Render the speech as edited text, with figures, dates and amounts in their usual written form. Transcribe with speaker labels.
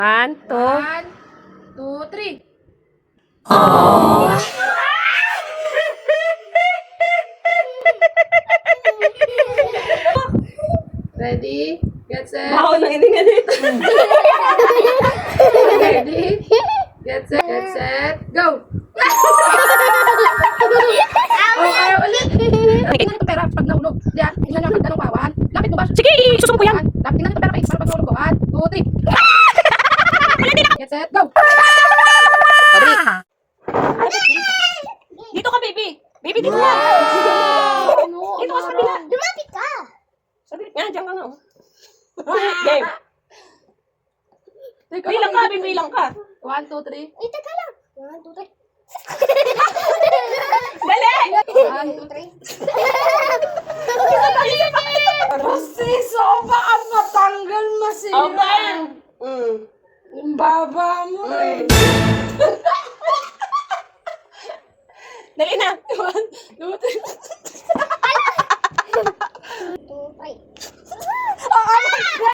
Speaker 1: 1, 2.
Speaker 2: 1, 2, 3. Ready? Get set.
Speaker 1: Bako na iningalit.
Speaker 2: Ready? Get set. Get set. Go! Okay, ulit. Tingnan ito pera pag nahulog. Diyan, tingnan niya pag tanong kawan. Lapit mo ba?
Speaker 1: Sige, susunod ko yan.
Speaker 2: Tingnan ito pera para pag nahulog ko. 1, 2, 3. Get set. Go!
Speaker 1: Dito ka, baby. Baby, dito ka. Dito ka sa kabila.
Speaker 3: Lumapit ka.
Speaker 1: Sabi, yan, dyan ka nga. Game. Bilang ka, bilang ka.
Speaker 2: 1, 2, 3.
Speaker 3: Ay, teka lang. 1, 2, 3.
Speaker 1: Dali!
Speaker 2: 1, 2, 3.
Speaker 4: Kasi soba ang matanggal masira.
Speaker 1: Okay.
Speaker 4: Yung baba mo eh.
Speaker 1: Dali na.
Speaker 2: 1, 2, 3.